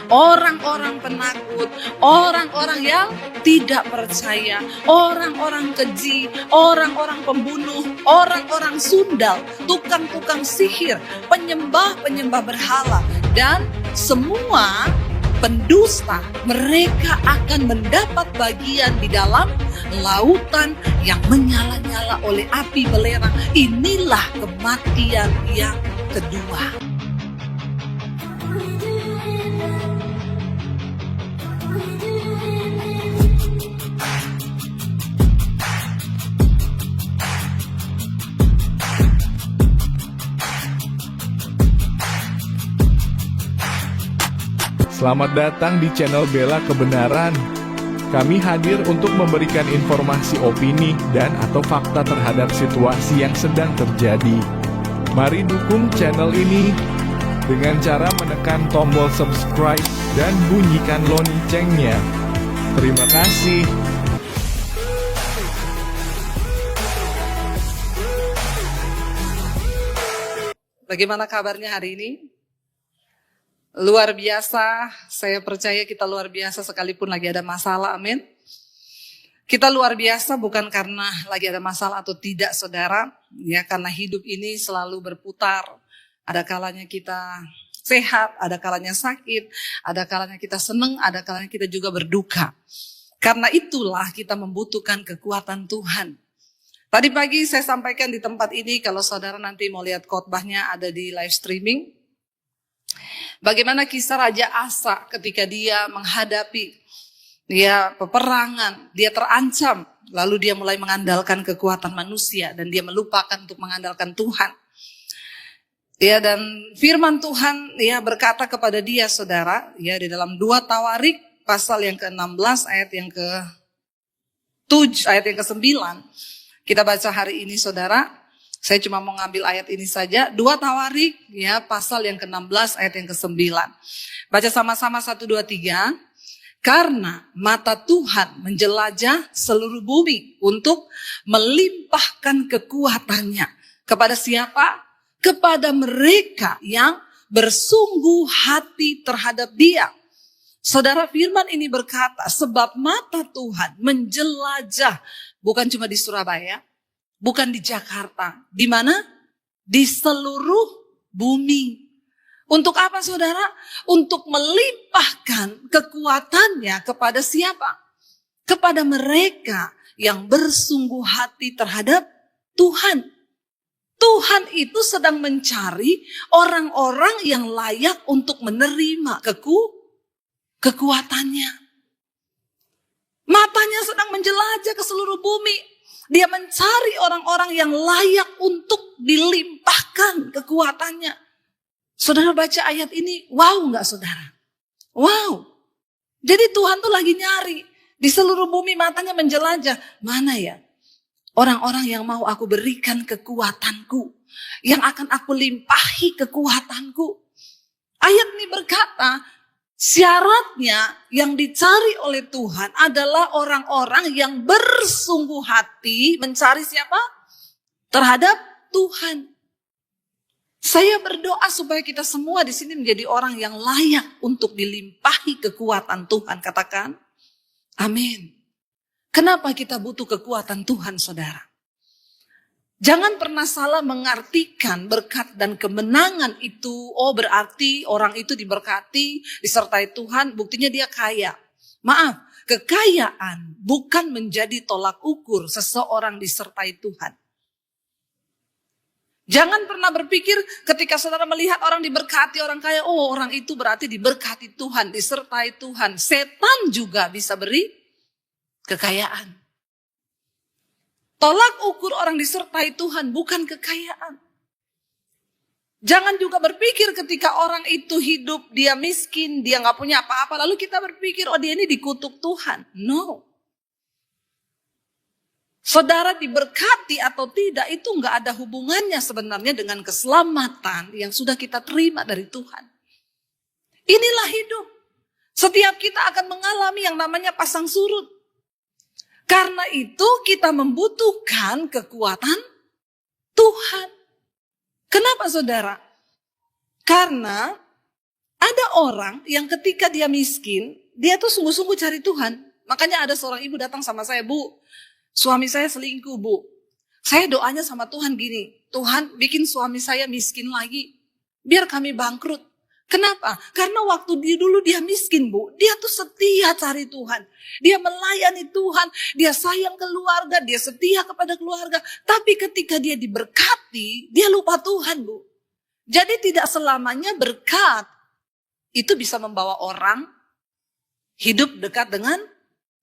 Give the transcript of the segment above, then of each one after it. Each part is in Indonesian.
orang-orang penakut, orang-orang yang tidak percaya, orang-orang keji, orang-orang pembunuh, orang-orang sundal, tukang-tukang sihir, penyembah-penyembah berhala, dan semua pendusta. Mereka akan mendapat bagian di dalam lautan yang menyala-nyala oleh api belerang. Inilah kematian yang kedua. Selamat datang di channel Bela Kebenaran. Kami hadir untuk memberikan informasi opini dan atau fakta terhadap situasi yang sedang terjadi. Mari dukung channel ini dengan cara menekan tombol subscribe dan bunyikan loncengnya. Terima kasih. Bagaimana kabarnya hari ini? Luar biasa, saya percaya kita luar biasa sekalipun lagi ada masalah, amin. Kita luar biasa bukan karena lagi ada masalah atau tidak, saudara, ya, karena hidup ini selalu berputar. Ada kalanya kita sehat, ada kalanya sakit, ada kalanya kita senang, ada kalanya kita juga berduka. Karena itulah kita membutuhkan kekuatan Tuhan. Tadi pagi saya sampaikan di tempat ini, kalau saudara nanti mau lihat khotbahnya ada di live streaming. Bagaimana kisah Raja Asa ketika dia menghadapi peperangan, dia terancam, lalu dia mulai mengandalkan kekuatan manusia dan dia melupakan untuk mengandalkan Tuhan. Ya, dan firman Tuhan berkata kepada dia, saudara, di dalam 2 Tawarik pasal yang ke-16 ayat yang ke-7 ayat yang ke-9. Kita baca hari ini, saudara. Saya cuma mau ngambil ayat ini saja. 2 Tawarik pasal yang ke-16 ayat yang ke-9. Baca sama-sama 1, 2, 3. Karena mata Tuhan menjelajah seluruh bumi untuk melimpahkan kekuatannya. Kepada siapa? Kepada mereka yang bersungguh hati terhadap Dia. Saudara, firman ini berkata, sebab mata Tuhan menjelajah, bukan cuma di Surabaya, bukan di Jakarta. Di mana? Di seluruh bumi. Untuk apa, saudara? Untuk melimpahkan kekuatannya kepada siapa? Kepada mereka yang bersungguh hati terhadap Tuhan. Tuhan itu sedang mencari orang-orang yang layak untuk menerima kekuatannya. Matanya sedang menjelajah ke seluruh bumi. Dia mencari orang-orang yang layak untuk dilimpahkan kekuatannya. Saudara baca ayat ini, wow nggak saudara? Wow. Jadi Tuhan tuh lagi nyari. Di seluruh bumi matanya menjelajah. Mana ya? Orang-orang yang mau aku berikan kekuatanku. Yang akan aku limpahi kekuatanku. Ayat ini berkata, syaratnya yang dicari oleh Tuhan adalah orang-orang yang bersungguh hati mencari siapa? Terhadap Tuhan. Saya berdoa supaya kita semua di sini menjadi orang yang layak untuk dilimpahi kekuatan Tuhan. Katakan, amin. Kenapa kita butuh kekuatan Tuhan, saudara? Jangan pernah salah mengartikan berkat dan kemenangan itu, berarti orang itu diberkati, disertai Tuhan, buktinya dia kaya. Maaf, kekayaan bukan menjadi tolak ukur seseorang disertai Tuhan. Jangan pernah berpikir ketika saudara melihat orang diberkati, orang kaya, orang itu berarti diberkati Tuhan, disertai Tuhan. Setan juga bisa beri kekayaan. Tolak ukur orang disertai Tuhan bukan kekayaan. Jangan juga berpikir ketika orang itu hidup, dia miskin, dia gak punya apa-apa. Lalu kita berpikir, dia ini dikutuk Tuhan. No. Saudara diberkati atau tidak itu gak ada hubungannya sebenarnya dengan keselamatan yang sudah kita terima dari Tuhan. Inilah hidup. Setiap kita akan mengalami yang namanya pasang surut. Karena itu kita membutuhkan kekuatan Tuhan. Kenapa, saudara? Karena Ada orang yang ketika dia miskin, dia tuh sungguh-sungguh cari Tuhan. Makanya ada seorang ibu datang sama saya, Bu, suami saya selingkuh, Bu. Saya doanya sama Tuhan gini, Tuhan bikin suami saya miskin lagi, biar kami bangkrut. Kenapa? Karena waktu dulu dia miskin, Bu, dia tuh setia cari Tuhan. Dia melayani Tuhan, dia sayang keluarga, dia setia kepada keluarga. Tapi ketika dia diberkati, dia lupa Tuhan, Bu. Jadi tidak selamanya berkat itu bisa membawa orang hidup dekat dengan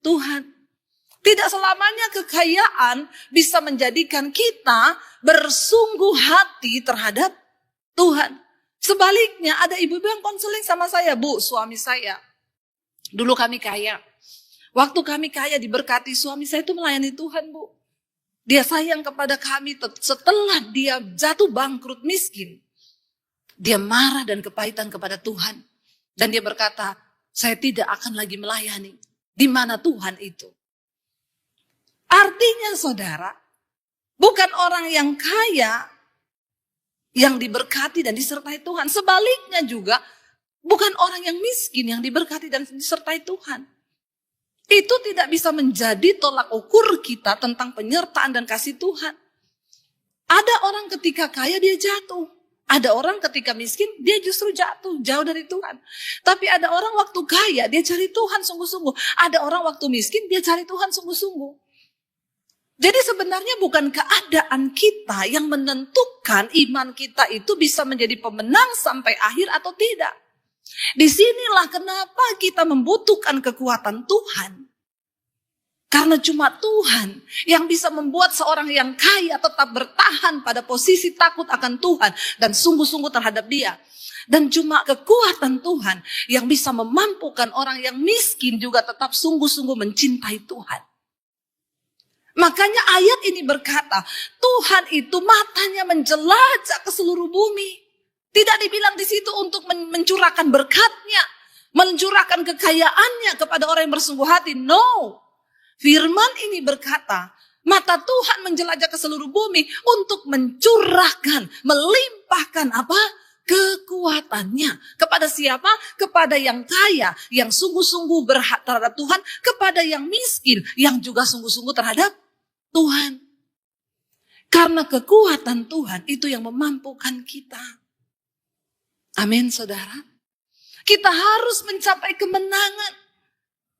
Tuhan. Tidak selamanya kekayaan bisa menjadikan kita bersungguh hati terhadap Tuhan. Sebaliknya ada ibu-ibu yang konseling sama saya, Bu, suami saya. Dulu kami kaya. Waktu kami kaya diberkati, suami saya itu melayani Tuhan, Bu. Dia sayang kepada kami setelah dia jatuh bangkrut miskin. Dia marah dan kepahitan kepada Tuhan. Dan dia berkata, saya tidak akan lagi melayani. Di mana Tuhan itu? Artinya saudara, bukan orang yang kaya yang diberkati dan disertai Tuhan. Sebaliknya juga, bukan orang yang miskin yang diberkati dan disertai Tuhan. Itu tidak bisa menjadi tolak ukur kita tentang penyertaan dan kasih Tuhan. Ada orang ketika kaya dia jatuh. Ada orang ketika miskin dia justru jatuh, jauh dari Tuhan. Tapi ada orang waktu kaya dia cari Tuhan sungguh-sungguh. Ada orang waktu miskin dia cari Tuhan sungguh-sungguh. Jadi sebenarnya bukan keadaan kita yang menentukan iman kita itu bisa menjadi pemenang sampai akhir atau tidak. Disinilah kenapa kita membutuhkan kekuatan Tuhan. Karena cuma Tuhan yang bisa membuat seorang yang kaya tetap bertahan pada posisi takut akan Tuhan dan sungguh-sungguh terhadap Dia. Dan cuma kekuatan Tuhan yang bisa memampukan orang yang miskin juga tetap sungguh-sungguh mencintai Tuhan. Makanya ayat ini berkata, Tuhan itu matanya menjelajah ke seluruh bumi. Tidak dibilang di situ untuk mencurahkan berkatnya, mencurahkan kekayaannya kepada orang yang bersungguh hati. No. Firman ini berkata, mata Tuhan menjelajah ke seluruh bumi untuk mencurahkan, melimpahkan apa? Kekuatannya. Kepada siapa? Kepada yang kaya, yang sungguh-sungguh berhak terhadap Tuhan, kepada yang miskin, yang juga sungguh-sungguh terhadap Tuhan. Karena kekuatan Tuhan itu yang memampukan kita. Amin, saudara. Kita harus mencapai kemenangan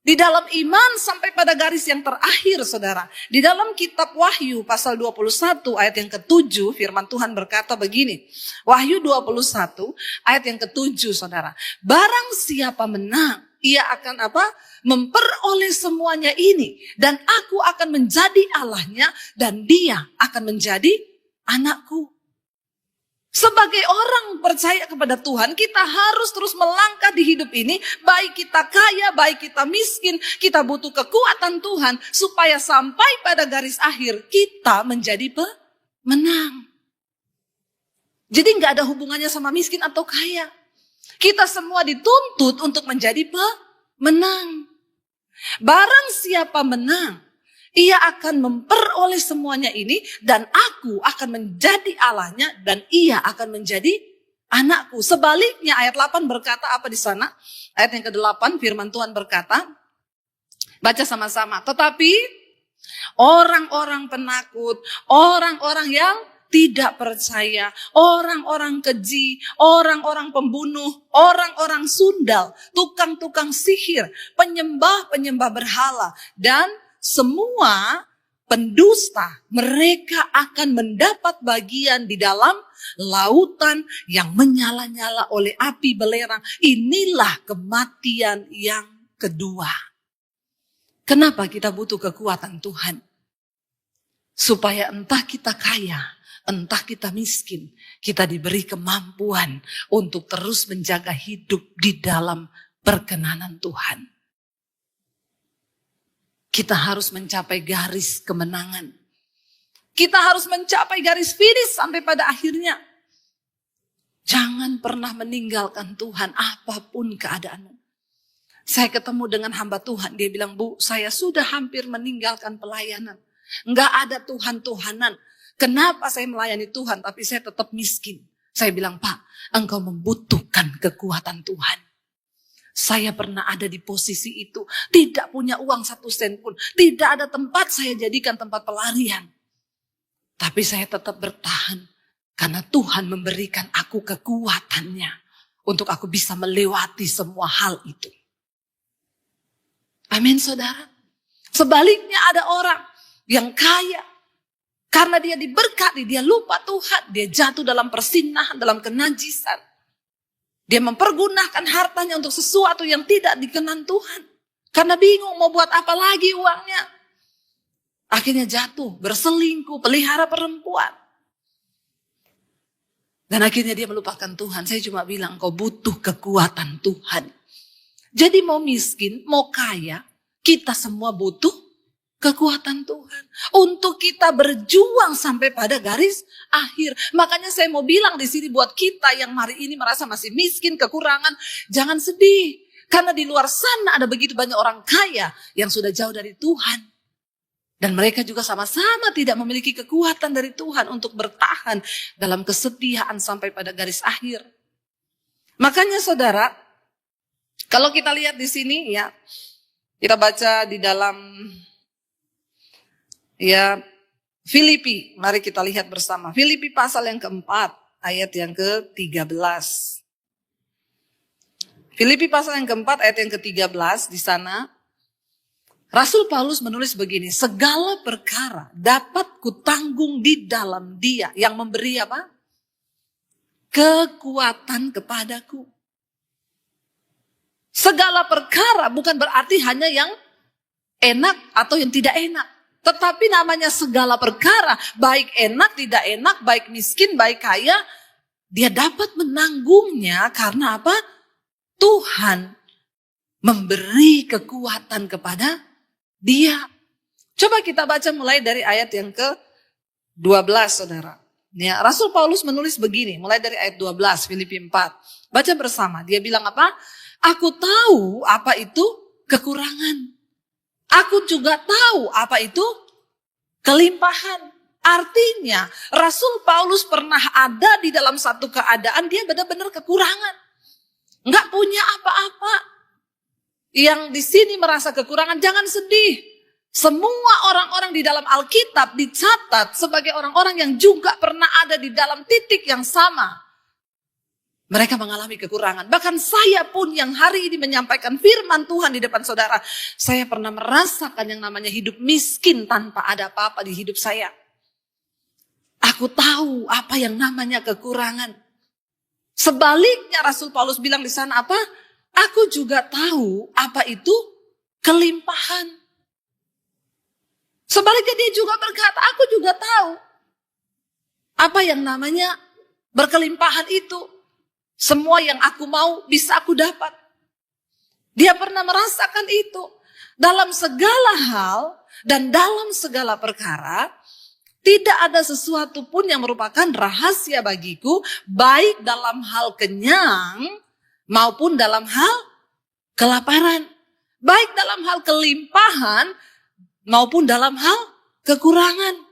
di dalam iman sampai pada garis yang terakhir, saudara. Di dalam kitab Wahyu pasal 21 ayat yang ke-7, firman Tuhan berkata begini. Wahyu 21 ayat yang ke-7, saudara. Barang siapa menang, ia akan apa? Memperoleh semuanya ini. Dan aku akan menjadi Allahnya dan dia akan menjadi anakku. Sebagai orang percaya kepada Tuhan, kita harus terus melangkah di hidup ini. Baik kita kaya, baik kita miskin, kita butuh kekuatan Tuhan. Supaya sampai pada garis akhir, kita menjadi pemenang. Jadi gak ada hubungannya sama miskin atau kaya. Kita semua dituntut untuk menjadi pemenang. Barang siapa menang, ia akan memperoleh semuanya ini dan aku akan menjadi Allahnya dan ia akan menjadi anakku. Sebaliknya ayat 8 berkata apa di sana? Ayat yang ke-8 firman Tuhan berkata, baca sama-sama. Tetapi orang-orang penakut, orang-orang yang tidak percaya, orang-orang keji, orang-orang pembunuh, orang-orang sundal, tukang-tukang sihir, penyembah-penyembah berhala, dan semua pendusta, mereka akan mendapat bagian di dalam lautan yang menyala-nyala oleh api belerang. Inilah kematian yang kedua. Kenapa kita butuh kekuatan Tuhan? Supaya entah kita kaya, entah kita miskin, kita diberi kemampuan untuk terus menjaga hidup di dalam perkenanan Tuhan. Kita harus mencapai garis kemenangan. Kita harus mencapai garis finish sampai pada akhirnya. Jangan pernah meninggalkan Tuhan apapun keadaanmu. Saya ketemu dengan hamba Tuhan, dia bilang, Bu, saya sudah hampir meninggalkan pelayanan. Enggak ada Tuhan-Tuhanan. Kenapa saya melayani Tuhan tapi saya tetap miskin? Saya bilang, Pak, engkau membutuhkan membutuhkan kekuatan Tuhan. Saya pernah ada di posisi itu, tidak punya uang 1 sen pun, tidak ada tempat saya jadikan tempat pelarian. Tapi saya tetap bertahan, karena Tuhan memberikan aku kekuatannya untuk aku bisa melewati semua hal itu. Amin, saudara. Sebaliknya ada orang yang kaya, karena dia diberkati, dia lupa Tuhan, dia jatuh dalam persinahan, dalam kenajisan. Dia mempergunakan hartanya untuk sesuatu yang tidak dikenan Tuhan. Karena bingung mau buat apa lagi uangnya. Akhirnya jatuh, berselingkuh, pelihara perempuan. Dan akhirnya dia melupakan Tuhan. Saya cuma bilang, kau butuh kekuatan Tuhan. Jadi mau miskin, mau kaya, kita semua butuh kekuatan Tuhan. Untuk kita berjuang sampai pada garis akhir. Makanya saya mau bilang di sini buat kita yang hari ini merasa masih miskin, kekurangan, jangan sedih. Karena di luar sana ada begitu banyak orang kaya yang sudah jauh dari Tuhan. Dan mereka juga sama-sama tidak memiliki kekuatan dari Tuhan untuk bertahan dalam kesetiaan sampai pada garis akhir. Makanya saudara, kalau kita lihat di sini ya, kita baca di dalam ya Filipi, mari kita lihat bersama. Filipi pasal yang keempat, ayat yang ke-13. Filipi pasal yang keempat, ayat yang ke-13, di sana Rasul Paulus menulis begini, segala perkara dapat kutanggung di dalam Dia yang memberi apa? Kekuatan kepadaku. Segala perkara bukan berarti hanya yang enak atau yang tidak enak. Tetapi namanya segala perkara, baik enak, tidak enak, baik miskin, baik kaya, dia dapat menanggungnya karena apa? Tuhan memberi kekuatan kepada dia. Coba kita baca mulai dari ayat yang ke-12, saudara. Ya, Rasul Paulus menulis begini, mulai dari ayat 12, Filipi 4. Baca bersama, dia bilang apa? Aku tahu apa itu kekurangan. Aku juga tahu apa itu kelimpahan. Artinya Rasul Paulus pernah ada di dalam satu keadaan dia benar-benar kekurangan. Enggak punya apa-apa. Yang di sini merasa kekurangan, jangan sedih. Semua orang-orang di dalam Alkitab dicatat sebagai orang-orang yang juga pernah ada di dalam titik yang sama. Mereka mengalami kekurangan. Bahkan saya pun yang hari ini menyampaikan firman Tuhan di depan saudara. Saya pernah merasakan yang namanya hidup miskin tanpa ada apa-apa di hidup saya. Aku tahu apa yang namanya kekurangan. Sebaliknya Rasul Paulus bilang di sana apa? Aku juga tahu apa itu kelimpahan. Sebaliknya dia juga berkata, aku juga tahu apa yang namanya berkelimpahan itu. Semua yang aku mau bisa aku dapat. Dia pernah merasakan itu. Dalam segala hal dan dalam segala perkara, tidak ada sesuatu pun yang merupakan rahasia bagiku, baik dalam hal kenyang maupun dalam hal kelaparan. Baik dalam hal kelimpahan maupun dalam hal kekurangan.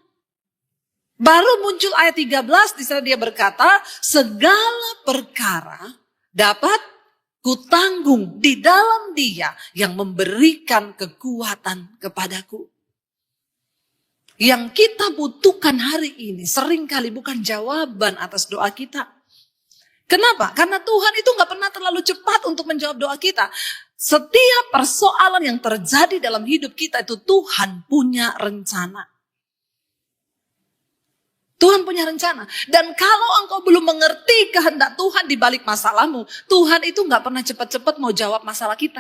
Baru muncul ayat 13 di sana dia berkata, segala perkara dapat kutanggung di dalam Dia yang memberikan kekuatan kepadaku. Yang kita butuhkan hari ini seringkali bukan jawaban atas doa kita. Kenapa? Karena Tuhan itu gak pernah terlalu cepat untuk menjawab doa kita. Setiap persoalan yang terjadi dalam hidup kita itu Tuhan punya rencana. Tuhan punya rencana. Dan kalau engkau belum mengerti kehendak Tuhan di balik masalahmu, Tuhan itu gak pernah cepat-cepat mau jawab masalah kita.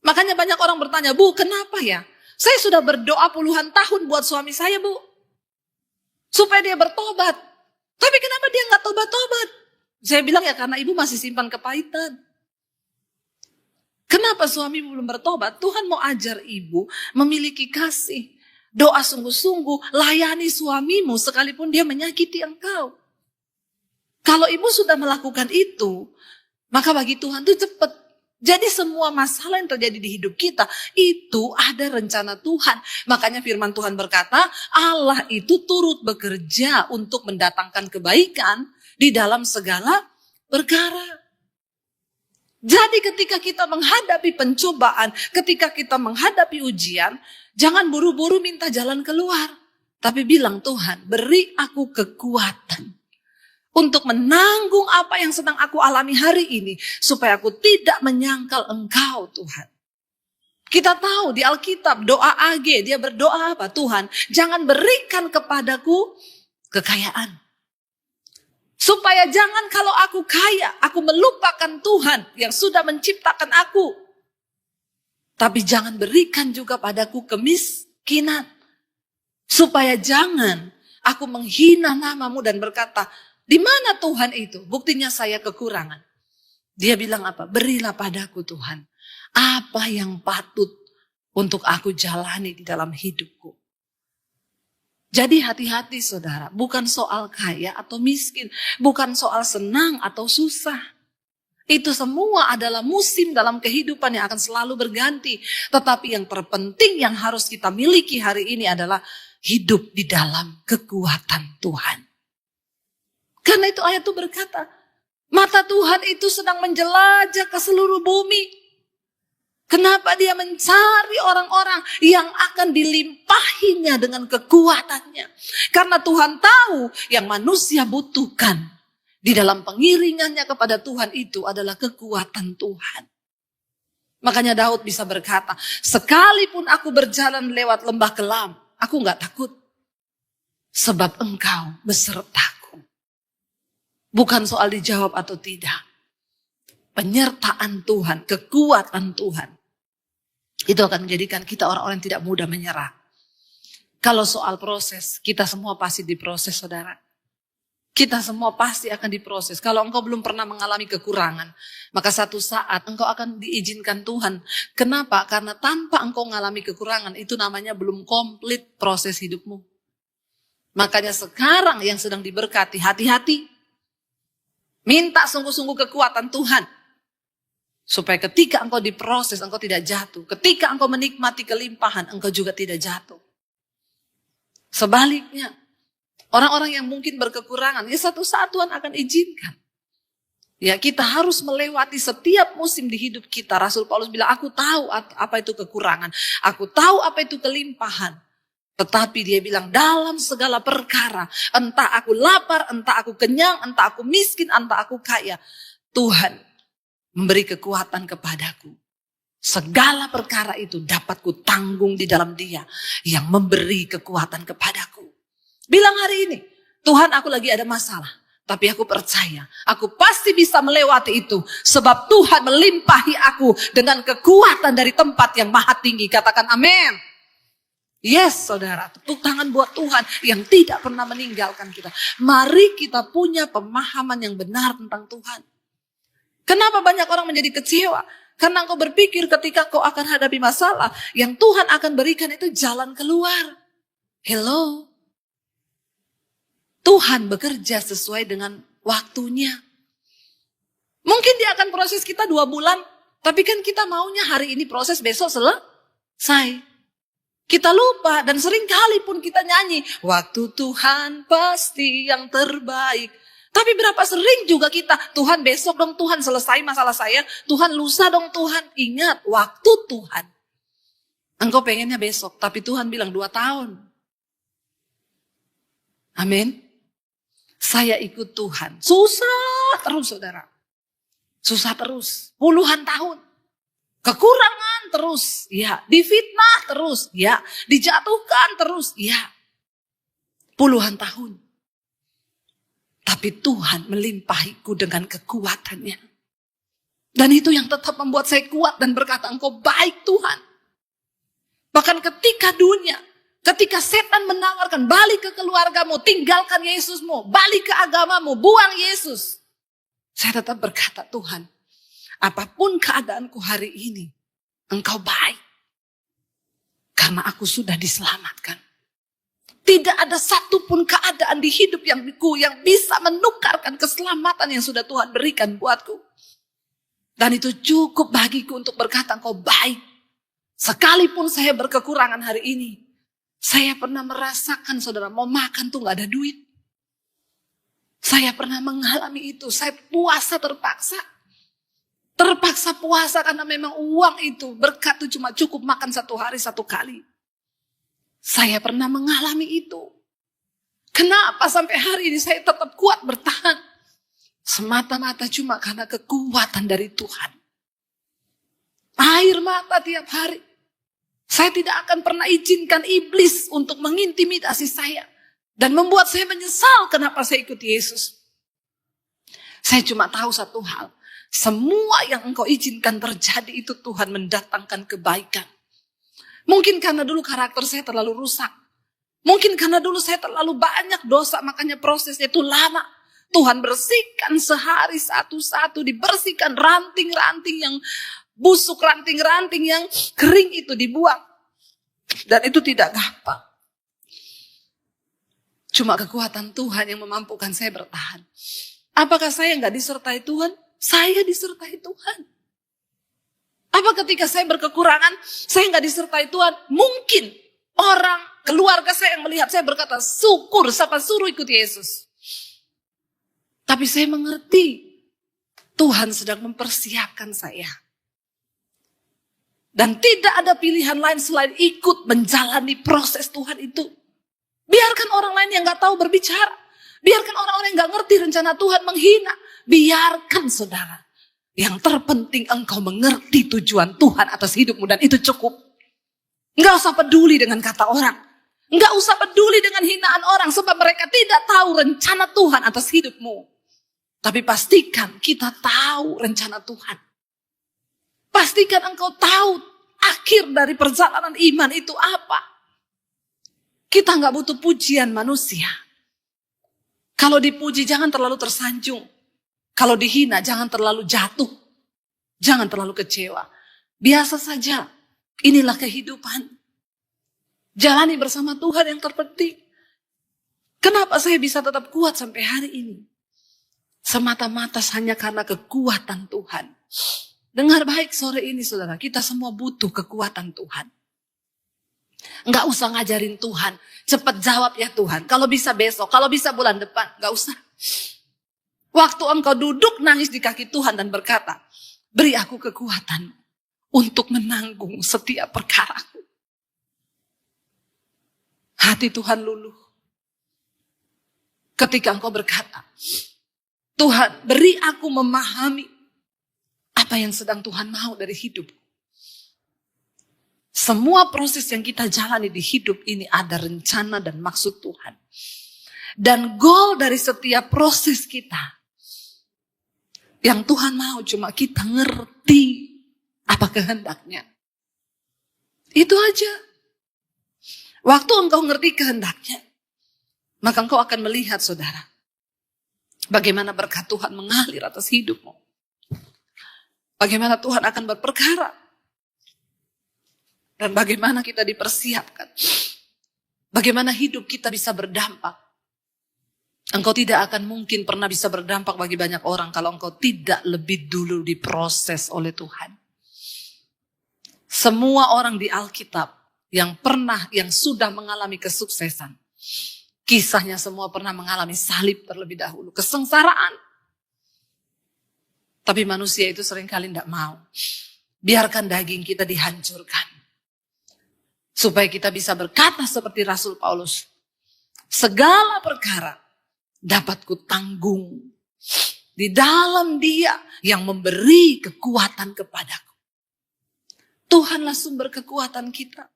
Makanya banyak orang bertanya, Bu, kenapa ya? Saya sudah berdoa puluhan tahun buat suami saya, Bu. Supaya dia bertobat. Tapi kenapa dia gak tobat-tobat? Saya bilang ya karena ibu masih simpan kepahitan. Kenapa suamimu belum bertobat? Tuhan mau ajar ibu memiliki kasih. Doa sungguh-sungguh, layani suamimu sekalipun dia menyakiti engkau. Kalau ibu sudah melakukan itu, maka bagi Tuhan itu cepat. Jadi semua masalah yang terjadi di hidup kita, itu ada rencana Tuhan. Makanya firman Tuhan berkata, Allah itu turut bekerja untuk mendatangkan kebaikan di dalam segala perkara. Jadi ketika kita menghadapi pencobaan, ketika kita menghadapi ujian, jangan buru-buru minta jalan keluar. Tapi bilang, Tuhan, beri aku kekuatan untuk menanggung apa yang sedang aku alami hari ini. Supaya aku tidak menyangkal Engkau, Tuhan. Kita tahu di Alkitab, doa AG, dia berdoa apa? Tuhan, jangan berikan kepadaku kekayaan. Supaya jangan kalau aku kaya, aku melupakan Tuhan yang sudah menciptakan aku. Tapi jangan berikan juga padaku kemiskinan. Supaya jangan aku menghina namamu dan berkata, di mana Tuhan itu? Buktinya saya kekurangan. Dia bilang apa? Berilah padaku Tuhan, apa yang patut untuk aku jalani di dalam hidupku. Jadi hati-hati saudara, bukan soal kaya atau miskin, bukan soal senang atau susah. Itu semua adalah musim dalam kehidupan yang akan selalu berganti. Tetapi yang terpenting yang harus kita miliki hari ini adalah hidup di dalam kekuatan Tuhan. Karena itu ayat itu berkata, mata Tuhan itu sedang menjelajah ke seluruh bumi. Kenapa dia mencari orang-orang yang akan dilimpahinya dengan kekuatannya? Karena Tuhan tahu yang manusia butuhkan di dalam pengiringannya kepada Tuhan itu adalah kekuatan Tuhan. Makanya Daud bisa berkata, sekalipun aku berjalan lewat lembah kelam, aku gak takut. Sebab Engkau besertaku. Bukan soal dijawab atau tidak. Penyertaan Tuhan, kekuatan Tuhan. Itu akan menjadikan kita orang-orang yang tidak mudah menyerah. Kalau soal proses, kita semua pasti diproses, saudara. Kita semua pasti akan diproses. Kalau engkau belum pernah mengalami kekurangan, maka satu saat engkau akan diizinkan Tuhan. Kenapa? Karena tanpa engkau mengalami kekurangan, itu namanya belum komplit proses hidupmu. Makanya sekarang yang sedang diberkati, hati-hati. Minta sungguh-sungguh kekuatan Tuhan. Supaya ketika engkau diproses, engkau tidak jatuh. Ketika engkau menikmati kelimpahan, engkau juga tidak jatuh. Sebaliknya, orang-orang yang mungkin berkekurangan, ya satu saat Tuhan akan izinkan. Ya, kita harus melewati setiap musim di hidup kita. Rasul Paulus bilang, aku tahu apa itu kekurangan. Aku tahu apa itu kelimpahan. Tetapi dia bilang, dalam segala perkara, entah aku lapar, entah aku kenyang, entah aku miskin, entah aku kaya, Tuhan memberi kekuatan kepadaku. Segala perkara itu dapat ku tanggung di dalam Dia yang memberi kekuatan kepadaku. Bilang hari ini, Tuhan aku lagi ada masalah. Tapi aku percaya, aku pasti bisa melewati itu. Sebab Tuhan melimpahi aku dengan kekuatan dari tempat yang maha tinggi. Katakan amin. Yes, saudara, tepuk tangan buat Tuhan yang tidak pernah meninggalkan kita. Mari kita punya pemahaman yang benar tentang Tuhan. Kenapa banyak orang menjadi kecewa? Karena engkau berpikir ketika kau akan hadapi masalah, yang Tuhan akan berikan itu jalan keluar. Hello. Tuhan bekerja sesuai dengan waktunya. Mungkin dia akan proses kita 2 bulan, tapi kan kita maunya hari ini proses, besok selesai. Kita lupa dan sering kali pun kita nyanyi, waktu Tuhan pasti yang terbaik. Tapi berapa sering juga kita, Tuhan besok dong Tuhan selesai masalah saya, Tuhan lusa dong Tuhan. Ingat, waktu Tuhan. Engkau pengennya besok, tapi Tuhan bilang 2 tahun. Amin. Saya ikut Tuhan. Susah terus saudara. Susah terus. Puluhan tahun. Kekurangan terus. Ya. Difitnah terus. Ya. Dijatuhkan terus. Ya. Puluhan tahun. Tapi Tuhan melimpahiku dengan kekuatannya. Dan itu yang tetap membuat saya kuat dan berkata, engkau baik Tuhan. Bahkan ketika dunia, ketika setan menawarkan, balik ke keluargamu, tinggalkan Yesusmu, balik ke agamamu, buang Yesus. Saya tetap berkata, Tuhan, apapun keadaanku hari ini, engkau baik. Karena aku sudah diselamatkan. Tidak ada satupun keadaan di hidup yang bisa menukarkan keselamatan yang sudah Tuhan berikan buatku. Dan itu cukup bagiku untuk berkata, engkau baik. Sekalipun saya berkekurangan hari ini. Saya pernah merasakan, saudara, mau makan tuh gak ada duit. Saya pernah mengalami itu. Saya puasa terpaksa. Terpaksa puasa karena memang uang itu, berkat itu cuma cukup makan 1 hari 1 kali. Saya pernah mengalami itu. Kenapa sampai hari ini saya tetap kuat bertahan? Semata-mata cuma karena kekuatan dari Tuhan. Air mata tiap hari. Saya tidak akan pernah izinkan iblis untuk mengintimidasi saya. Dan membuat saya menyesal kenapa saya ikut Yesus. Saya cuma tahu satu hal. Semua yang engkau izinkan terjadi itu Tuhan mendatangkan kebaikan. Mungkin karena dulu karakter saya terlalu rusak. Mungkin karena dulu saya terlalu banyak dosa, makanya prosesnya itu lama. Tuhan bersihkan sehari satu-satu, dibersihkan ranting-ranting yang busuk, ranting-ranting yang kering itu dibuang. Dan itu tidak gampang. Cuma kekuatan Tuhan yang memampukan saya bertahan. Apakah saya nggak disertai Tuhan? Saya disertai Tuhan. Apa ketika saya berkekurangan, saya nggak disertai Tuhan? Mungkin orang, keluarga saya yang melihat saya berkata, syukur, siapa suruh ikut Yesus. Tapi saya mengerti, Tuhan sedang mempersiapkan saya. Dan tidak ada pilihan lain selain ikut menjalani proses Tuhan itu. Biarkan orang lain yang gak tahu berbicara. Biarkan orang-orang yang gak ngerti rencana Tuhan menghina. Biarkan saudara. Yang terpenting engkau mengerti tujuan Tuhan atas hidupmu dan itu cukup. Gak usah peduli dengan kata orang. Gak usah peduli dengan hinaan orang sebab mereka tidak tahu rencana Tuhan atas hidupmu. Tapi pastikan kita tahu rencana Tuhan. Pastikan engkau tahu akhir dari perjalanan iman itu apa. Kita gak butuh pujian manusia. Kalau dipuji jangan terlalu tersanjung. Kalau dihina jangan terlalu jatuh. Jangan terlalu kecewa. Biasa saja. Inilah kehidupan. Jalani bersama Tuhan yang terpenting. Kenapa saya bisa tetap kuat sampai hari ini? Semata-mata hanya karena kekuatan Tuhan. Dengar baik sore ini saudara, kita semua butuh kekuatan Tuhan. Enggak usah ngajarin Tuhan, cepat jawab ya Tuhan. Kalau bisa besok, kalau bisa bulan depan, enggak usah. Waktu engkau duduk nangis di kaki Tuhan dan berkata, beri aku kekuatan untuk menanggung setiap perkaraku. Hati Tuhan luluh. Ketika engkau berkata, Tuhan beri aku memahami apa yang sedang Tuhan mau dari hidup. Semua proses yang kita jalani di hidup ini ada rencana dan maksud Tuhan. Dan goal dari setiap proses kita. Yang Tuhan mau cuma kita ngerti apa kehendaknya. Itu aja. Waktu engkau ngerti kehendaknya, maka engkau akan melihat saudara. Bagaimana berkat Tuhan mengalir atas hidupmu. Bagaimana Tuhan akan berperkara. Dan bagaimana kita dipersiapkan. Bagaimana hidup kita bisa berdampak. Engkau tidak akan mungkin pernah bisa berdampak bagi banyak orang kalau engkau tidak lebih dulu diproses oleh Tuhan. Semua orang di Alkitab yang sudah mengalami kesuksesan. Kisahnya semua pernah mengalami salib terlebih dahulu. Kesengsaraan. Tapi manusia itu seringkali tidak mau. Biarkan daging kita dihancurkan. Supaya kita bisa berkata seperti Rasul Paulus. Segala perkara dapat kutanggung. Di dalam Dia yang memberi kekuatan kepadaku. Tuhanlah sumber kekuatan kita.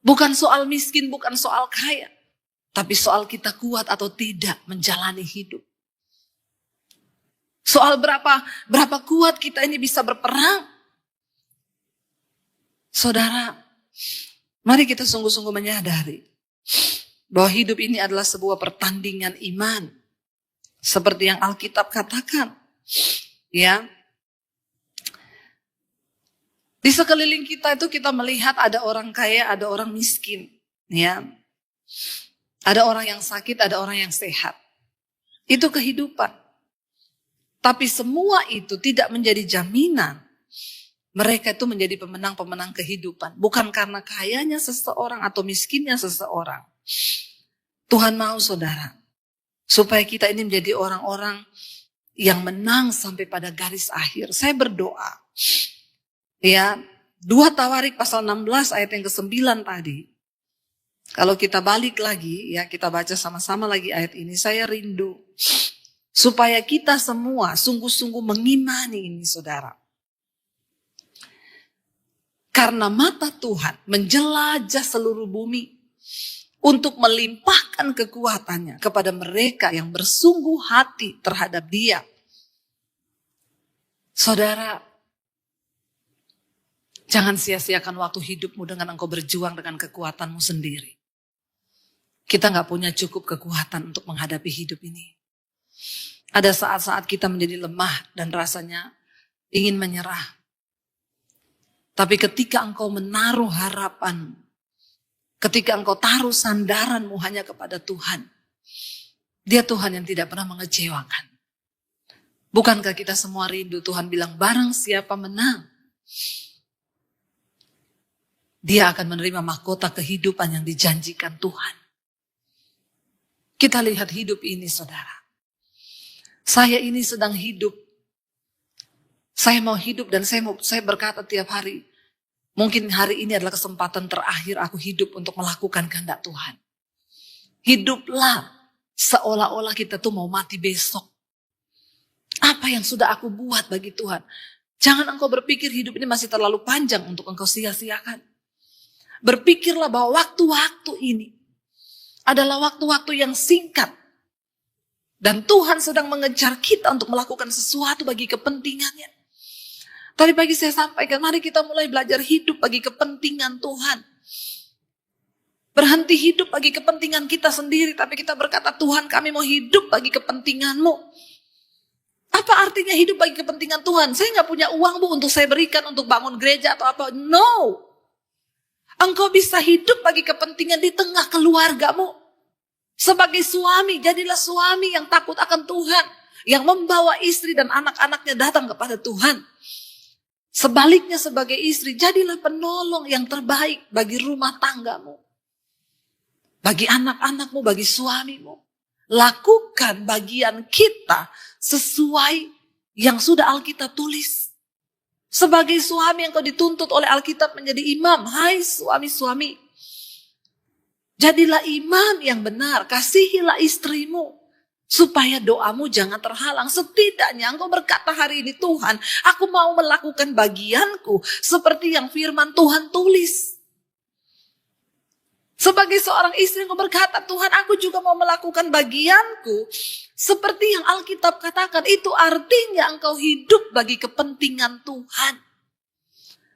Bukan soal miskin, bukan soal kaya. Tapi soal kita kuat atau tidak menjalani hidup. Soal berapa kuat kita ini bisa berperang. Saudara, mari kita sungguh-sungguh menyadari bahwa hidup ini adalah sebuah pertandingan iman. Seperti yang Alkitab katakan. Ya. Di sekeliling kita itu kita melihat ada orang kaya, ada orang miskin. Ya. Ada orang yang sakit, ada orang yang sehat. Itu kehidupan. Tapi semua itu tidak menjadi jaminan. Mereka itu menjadi pemenang-pemenang kehidupan. Bukan karena kayanya seseorang atau miskinnya seseorang. Tuhan mau saudara. Supaya kita ini menjadi orang-orang yang menang sampai pada garis akhir. Saya berdoa. Ya, 2 Tawarik pasal 16 ayat yang ke-9 tadi. Kalau kita balik lagi, ya kita baca sama-sama lagi ayat ini. Saya rindu supaya kita semua sungguh-sungguh mengimani ini, saudara. Karena mata Tuhan menjelajah seluruh bumi untuk melimpahkan kekuatannya kepada mereka yang bersungguh hati terhadap Dia. Saudara, jangan sia-siakan waktu hidupmu dengan engkau berjuang dengan kekuatanmu sendiri. Kita gak punya cukup kekuatan untuk menghadapi hidup ini. Ada saat-saat kita menjadi lemah dan rasanya ingin menyerah. Tapi ketika engkau menaruh harapan, ketika engkau taruh sandaranmu hanya kepada Tuhan, Dia Tuhan yang tidak pernah mengecewakan. Bukankah kita semua rindu? Tuhan bilang, barang siapa menang, dia akan menerima mahkota kehidupan yang dijanjikan Tuhan. Kita lihat hidup ini, saudara. Saya ini sedang hidup. Saya mau hidup dan saya berkata tiap hari, mungkin hari ini adalah kesempatan terakhir aku hidup untuk melakukan kehendak Tuhan. Hiduplah seolah-olah kita tuh mau mati besok. Apa yang sudah aku buat bagi Tuhan? Jangan engkau berpikir hidup ini masih terlalu panjang untuk engkau sia-siakan. Berpikirlah bahwa waktu-waktu ini adalah waktu-waktu yang singkat. Dan Tuhan sedang mengejar kita untuk melakukan sesuatu bagi kepentingannya. Tadi pagi saya sampaikan, mari kita mulai belajar hidup bagi kepentingan Tuhan. Berhenti hidup bagi kepentingan kita sendiri, tapi kita berkata, Tuhan kami mau hidup bagi kepentingan-Mu. Apa artinya hidup bagi kepentingan Tuhan? Saya gak punya uang Bu untuk saya berikan untuk bangun gereja atau apa. No. Engkau bisa hidup bagi kepentingan di tengah keluargamu. Sebagai suami, jadilah suami yang takut akan Tuhan. Yang membawa istri dan anak-anaknya datang kepada Tuhan. Sebaliknya sebagai istri, jadilah penolong yang terbaik bagi rumah tanggamu. Bagi anak-anakmu, bagi suamimu. Lakukan bagian kita sesuai yang sudah Alkitab tulis. Sebagai suami yang kau dituntut oleh Alkitab menjadi imam. Hai suami-suami. Jadilah imam yang benar. Kasihilah istrimu. Supaya doamu jangan terhalang. Setidaknya engkau berkata hari ini, Tuhan, aku mau melakukan bagianku seperti yang firman Tuhan tulis. Sebagai seorang istri engkau berkata, Tuhan, aku juga mau melakukan bagianku seperti yang Alkitab katakan. Itu artinya engkau hidup bagi kepentingan Tuhan.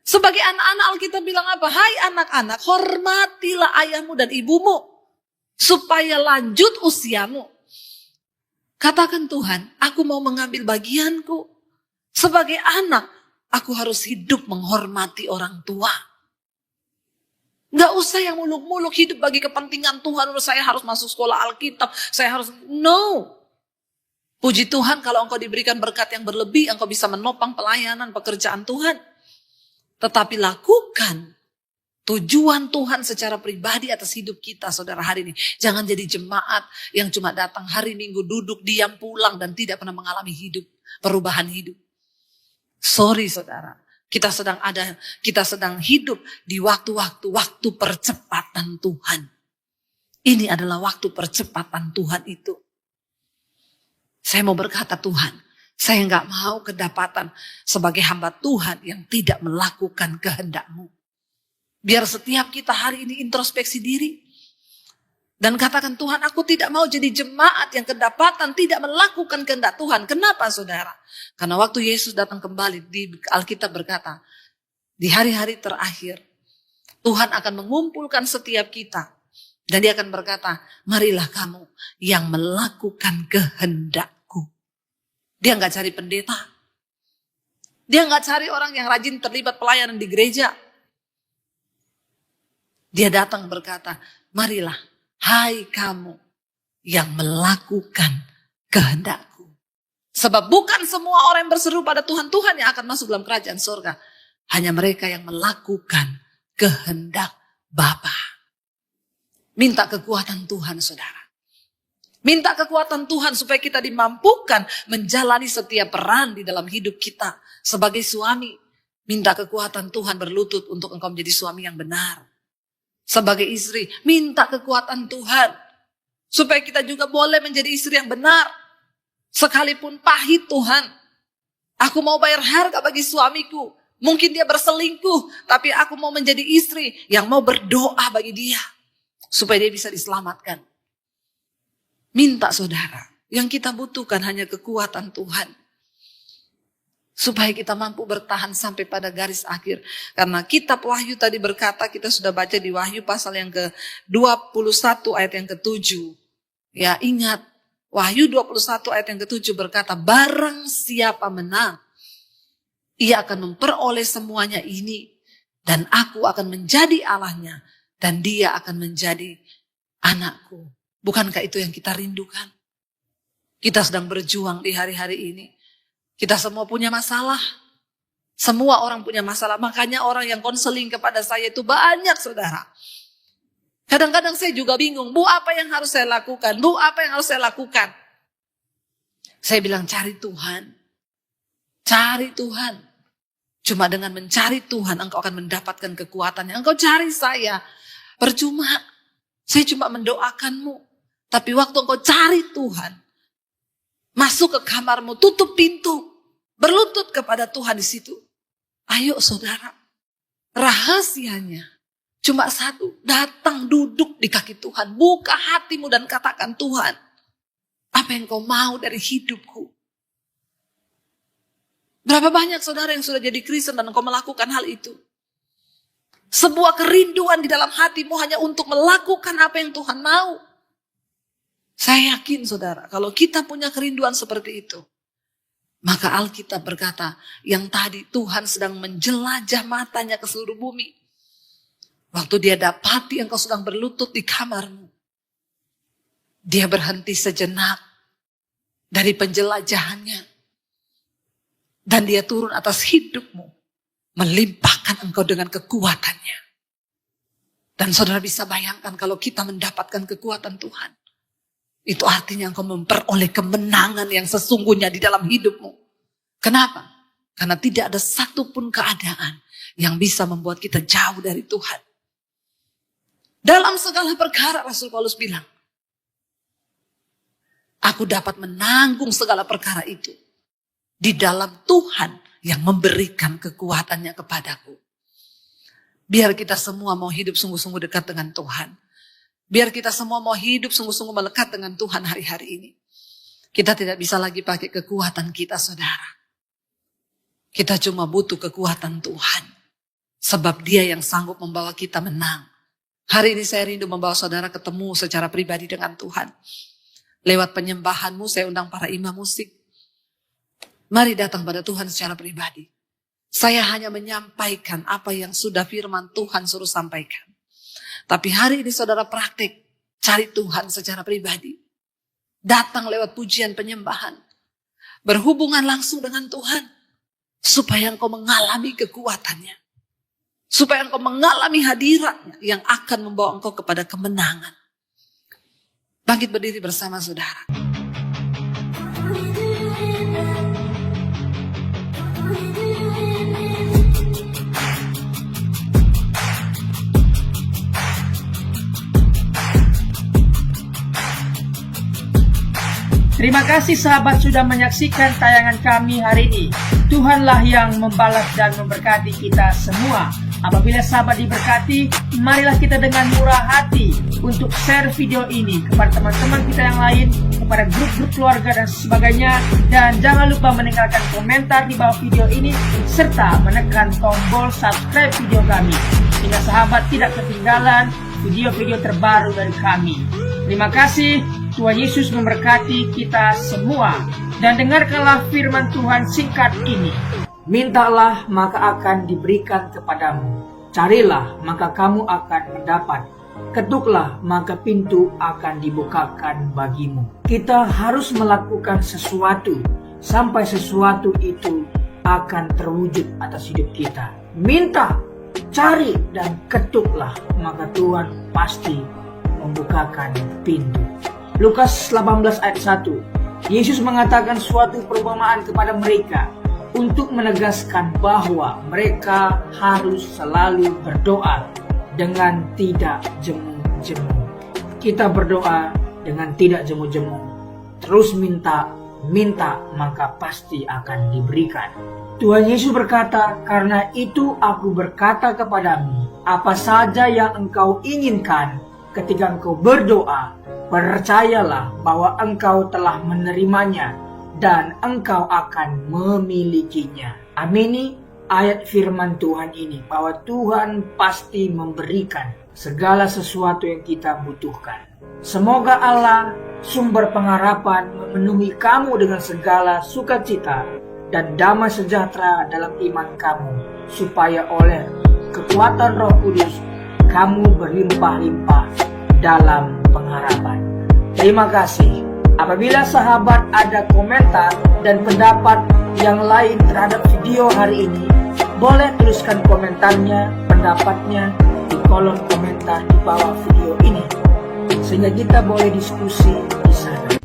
Sebagai anak-anak Alkitab bilang apa? Hai anak-anak, hormatilah ayahmu dan ibumu supaya lanjut usiamu. Katakan Tuhan, aku mau mengambil bagianku. Sebagai anak, aku harus hidup menghormati orang tua. Gak usah yang muluk-muluk hidup bagi kepentingan Tuhan. Saya harus masuk sekolah Alkitab. Saya harus, no. Puji Tuhan kalau engkau diberikan berkat yang berlebih, engkau bisa menopang pelayanan pekerjaan Tuhan. Tetapi lakukan tujuan Tuhan secara pribadi atas hidup kita, saudara, hari ini. Jangan jadi jemaat yang cuma datang hari Minggu, duduk, diam, pulang, dan tidak pernah mengalami hidup, perubahan hidup. Sorry, saudara. Kita sedang hidup di waktu percepatan Tuhan. Ini adalah waktu percepatan Tuhan itu. Saya mau berkata, Tuhan, saya nggak mau kedapatan sebagai hamba Tuhan yang tidak melakukan kehendak-Mu. Biar setiap kita hari ini introspeksi diri. Dan katakan, Tuhan, aku tidak mau jadi jemaat yang kedapatan tidak melakukan kehendak Tuhan. Kenapa, saudara? Karena waktu Yesus datang kembali, di Alkitab berkata, di hari-hari terakhir, Tuhan akan mengumpulkan setiap kita. Dan Dia akan berkata, marilah kamu yang melakukan kehendak-Ku. Dia nggak cari pendeta. Dia nggak cari orang yang rajin terlibat pelayanan di gereja. Dia datang berkata, marilah, hai kamu yang melakukan kehendak-Ku. Sebab bukan semua orang yang berseru pada Tuhan, Tuhan yang akan masuk dalam kerajaan surga. Hanya mereka yang melakukan kehendak Bapa. Minta kekuatan Tuhan, saudara. Minta kekuatan Tuhan supaya kita dimampukan menjalani setiap peran di dalam hidup kita. Sebagai suami, minta kekuatan Tuhan berlutut untuk engkau menjadi suami yang benar. Sebagai istri, minta kekuatan Tuhan supaya kita juga boleh menjadi istri yang benar. Sekalipun pahit Tuhan, aku mau bayar harga bagi suamiku. Mungkin dia berselingkuh, tapi aku mau menjadi istri yang mau berdoa bagi dia supaya dia bisa diselamatkan. Minta saudara, yang kita butuhkan hanya kekuatan Tuhan. Supaya kita mampu bertahan sampai pada garis akhir. Karena kitab Wahyu tadi berkata, kita sudah baca di Wahyu pasal yang ke-21 ayat yang ke-7. Ya, ingat, Wahyu 21 ayat yang ke-7 berkata, barang siapa menang, ia akan memperoleh semuanya ini. Dan aku akan menjadi Allahnya, dan dia akan menjadi anakku. Bukankah itu yang kita rindukan? Kita sedang berjuang di hari-hari ini. Kita semua punya masalah. Semua orang punya masalah. Makanya orang yang konseling kepada saya itu banyak, saudara. Kadang-kadang saya juga bingung. Bu, apa yang harus saya lakukan? Bu, apa yang harus saya lakukan? Saya bilang cari Tuhan. Cari Tuhan. Cuma dengan mencari Tuhan engkau akan mendapatkan kekuatannya. Engkau cari saya. Percuma. Saya cuma mendoakanmu. Tapi waktu engkau cari Tuhan, masuk ke kamarmu, tutup pintu, berlutut kepada Tuhan di situ. Ayo saudara, rahasianya cuma satu, datang duduk di kaki Tuhan, buka hatimu dan katakan, Tuhan, apa yang kau mau dari hidupku? Berapa banyak saudara yang sudah jadi Kristen dan engkau melakukan hal itu? Sebuah kerinduan di dalam hatimu hanya untuk melakukan apa yang Tuhan mau. Saya yakin saudara, kalau kita punya kerinduan seperti itu, maka Alkitab berkata, yang tadi Tuhan sedang menjelajah matanya ke seluruh bumi. Waktu dia dapati engkau sedang berlutut di kamarmu, dia berhenti sejenak dari penjelajahannya. Dan dia turun atas hidupmu, melimpahkan engkau dengan kekuatannya. Dan saudara bisa bayangkan kalau kita mendapatkan kekuatan Tuhan. Itu artinya engkau memperoleh kemenangan yang sesungguhnya di dalam hidupmu. Kenapa? Karena tidak ada satupun keadaan yang bisa membuat kita jauh dari Tuhan. Dalam segala perkara Rasul Paulus bilang, aku dapat menanggung segala perkara itu di dalam Tuhan yang memberikan kekuatannya kepadaku. Biar kita semua mau hidup sungguh-sungguh dekat dengan Tuhan. Biar kita semua mau hidup sungguh-sungguh melekat dengan Tuhan hari-hari ini. Kita tidak bisa lagi pakai kekuatan kita, saudara. Kita cuma butuh kekuatan Tuhan. Sebab dia yang sanggup membawa kita menang. Hari ini saya rindu membawa saudara ketemu secara pribadi dengan Tuhan. Lewat penyembahanmu saya undang para imam musik. Mari datang pada Tuhan secara pribadi. Saya hanya menyampaikan apa yang sudah firman Tuhan suruh sampaikan. Tapi hari ini saudara praktik, cari Tuhan secara pribadi. Datang lewat pujian penyembahan. Berhubungan langsung dengan Tuhan. Supaya engkau mengalami kekuatannya. Supaya engkau mengalami hadiratnya yang akan membawa engkau kepada kemenangan. Bangkit berdiri bersama saudara. Terima kasih sahabat sudah menyaksikan tayangan kami hari ini. Tuhanlah yang membalas dan memberkati kita semua. Apabila sahabat diberkati, marilah kita dengan murah hati untuk share video ini kepada teman-teman kita yang lain, kepada grup-grup keluarga dan sebagainya. Dan jangan lupa meninggalkan komentar di bawah video ini, serta menekan tombol subscribe video kami, sehingga sahabat tidak ketinggalan video-video terbaru dari kami. Terima kasih. Tuhan Yesus memberkati kita semua. Dan dengarkanlah firman Tuhan singkat ini. Mintalah maka akan diberikan kepadamu. Carilah maka kamu akan mendapat. Ketuklah maka pintu akan dibukakan bagimu. Kita harus melakukan sesuatu sampai sesuatu itu akan terwujud atas hidup kita. Minta, cari dan ketuklah maka Tuhan pasti membukakan pintu. Lukas 18 ayat 1. Yesus mengatakan suatu perumpamaan kepada mereka untuk menegaskan bahwa mereka harus selalu berdoa dengan tidak jemu-jemu. Kita berdoa dengan tidak jemu-jemu. Terus minta maka pasti akan diberikan. Tuhan Yesus berkata, "Karena itu aku berkata kepadamu, apa saja yang engkau inginkan ketika engkau berdoa, percayalah bahwa engkau telah menerimanya dan engkau akan memilikinya." Amini ayat firman Tuhan ini, bahwa Tuhan pasti memberikan segala sesuatu yang kita butuhkan. Semoga Allah, sumber pengharapan, memenuhi kamu dengan segala sukacita dan damai sejahtera dalam iman kamu, supaya oleh kekuatan Roh Kudus kamu berlimpah-limpah dalam pengharapan. Terima kasih. Apabila sahabat ada komentar dan pendapat yang lain terhadap video hari ini, boleh tuliskan komentarnya, pendapatnya di kolom komentar di bawah video ini, sehingga kita boleh diskusi di sana.